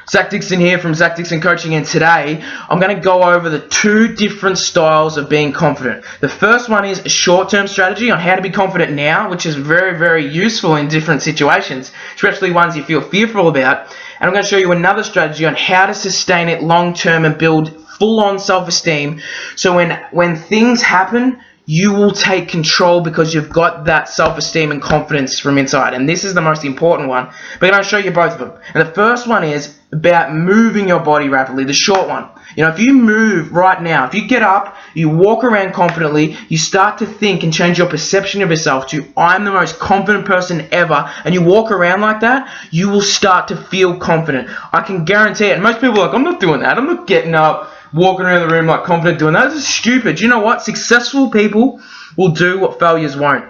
Zach Dixon here from Zach Dixon Coaching, and today I'm going to go over the two different styles of being confident. The first one is a short-term strategy on how to be confident now, which is very, very useful in different situations, especially ones you feel fearful about. And I'm going to show you another strategy on how to sustain it long-term and build full-on self-esteem. So when things happen, you will take control because you've got that self-esteem and confidence from inside. And this is the most important one. But I'm going to show you both of them. And the first one is about moving your body rapidly, the short one. You know, if you move right now, if you get up, you walk around confidently, you start to think and change your perception of yourself to, I'm the most confident person ever, and you walk around like that, you will start to feel confident. I can guarantee it. And most people are like, I'm not doing that. I'm not getting up, walking around the room like confident doing that. This is stupid. You know what? Successful people will do what failures won't.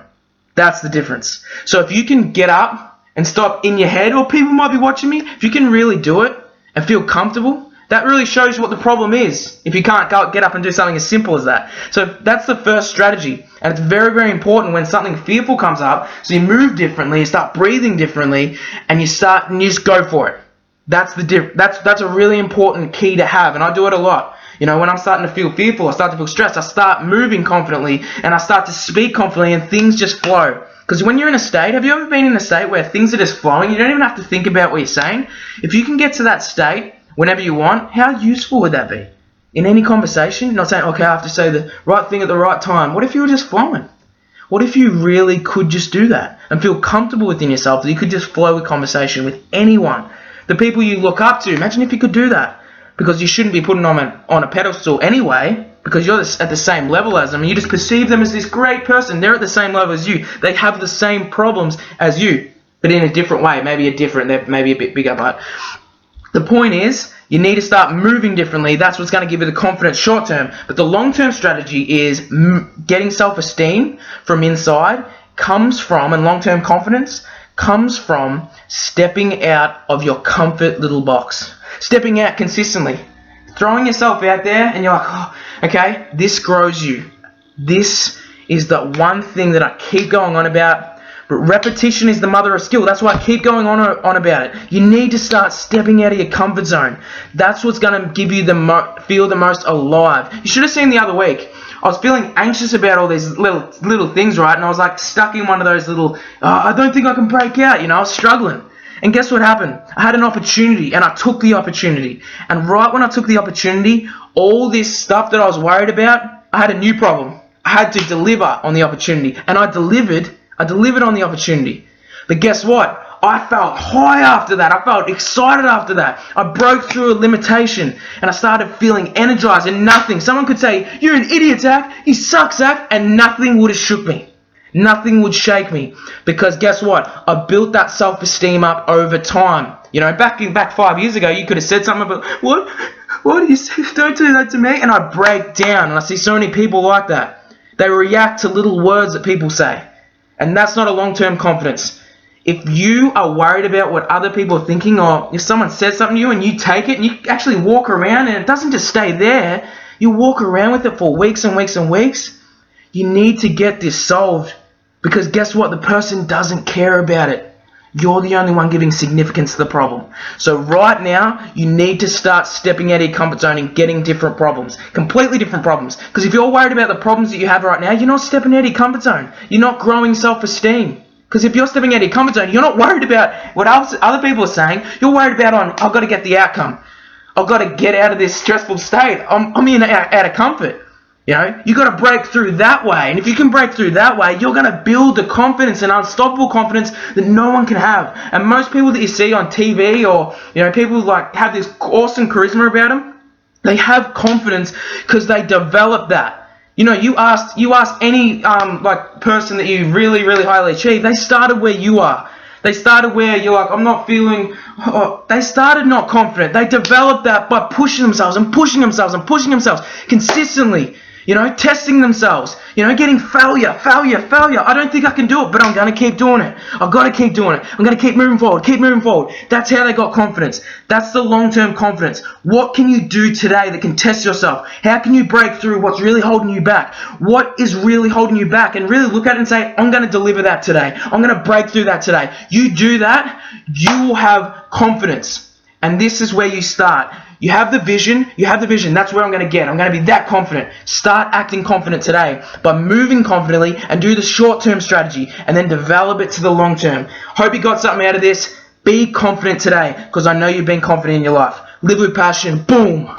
That's the difference. So if you can get up and stop in your head, or people might be watching me, if you can really do it and feel comfortable, that really shows you what the problem is if you can't get up and do something as simple as that. So that's the first strategy, and it's very, very important when something fearful comes up. So you move differently, you start breathing differently, and you just go for it. That's a really important key to have, and I do it a lot. You know, when I'm starting to feel fearful, I start to feel stressed, I start moving confidently, and I start to speak confidently, and things just flow. Because when you're in a state, have you ever been in a state where things are just flowing? You don't even have to think about what you're saying. If you can get to that state whenever you want, how useful would that be? In any conversation, you're not saying, okay, I have to say the right thing at the right time. What if you were just flowing? What if you really could just do that and feel comfortable within yourself that you could just flow with conversation with anyone? The people you look up to, imagine if you could do that. Because you shouldn't be putting them on a pedestal anyway, because you're at the same level as them, and you just perceive them as this great person. They're at the same level as you. They have the same problems as you, but in a different way. They're maybe a bit bigger, but the point is, you need to start moving differently. That's what's going to give you the confidence short term. But the long-term strategy is getting self-esteem from inside comes from, and long-term confidence comes from stepping out of your comfort little box. Stepping out consistently. Throwing yourself out there and you're like, oh, okay, this grows you. This is the one thing that I keep going on about. But repetition is the mother of skill. That's why I keep going on about it. You need to start stepping out of your comfort zone. That's what's going to give you feel the most alive. You should have seen the other week. I was feeling anxious about all these little things, right? And I was like stuck in one of those little, I don't think I can break out. You know, I was struggling. And guess what happened? I had an opportunity, and I took the opportunity. And right when I took the opportunity, all this stuff that I was worried about, I had a new problem. I had to deliver on the opportunity. And I delivered on the opportunity. But guess what? I felt high after that. I felt excited after that. I broke through a limitation, and I started feeling energized, and nothing. Someone could say, you're an idiot, Zach. You suck, Zach. And nothing would have shook me. Nothing would shake me, because guess what? I built that self-esteem up over time. You know, back 5 years ago, you could have said something about, what? What? Don't do that to me. And I break down, and I see so many people like that. They react to little words that people say. And that's not a long-term confidence. If you are worried about what other people are thinking, or if someone says something to you and you take it and you actually walk around, and it doesn't just stay there, you walk around with it for weeks and weeks and weeks, you need to get this solved, because guess what? The person doesn't care about it. You're the only one giving significance to the problem. So right now, you need to start stepping out of your comfort zone and getting different problems, completely different problems. Because if you're worried about the problems that you have right now, you're not stepping out of your comfort zone. You're not growing self-esteem. Because if you're stepping out of your comfort zone, you're not worried about what other people are saying. You're worried about I've got to get the outcome. I've got to get out of this stressful state. I'm out of comfort. You know, you got to break through that way. And if you can break through that way, you're going to build the confidence and unstoppable confidence that no one can have. And most people that you see on TV, or, you know, people like have this awesome charisma about them, they have confidence because they develop that. You know, you ask any person that you really, really highly achieve, they started where you are. They started where you're like, I'm not feeling, they started not confident. They developed that by pushing themselves and pushing themselves and pushing themselves consistently. You know, testing themselves, you know, getting failure. I don't think I can do it, but I'm going to keep doing it. I've got to keep doing it. I'm going to keep moving forward. That's how they got confidence. That's the long-term confidence. What can you do today that can test yourself? How can you break through what's really holding you back? What is really holding you back? And really look at it and say, I'm going to deliver that today. I'm going to break through that today. You do that, you will have confidence. And this is where you start. You have the vision, that's where I'm going to get. I'm going to be that confident. Start acting confident today by moving confidently and do the short-term strategy and then develop it to the long-term. Hope you got something out of this. Be confident today because I know you've been confident in your life. Live with passion. Boom.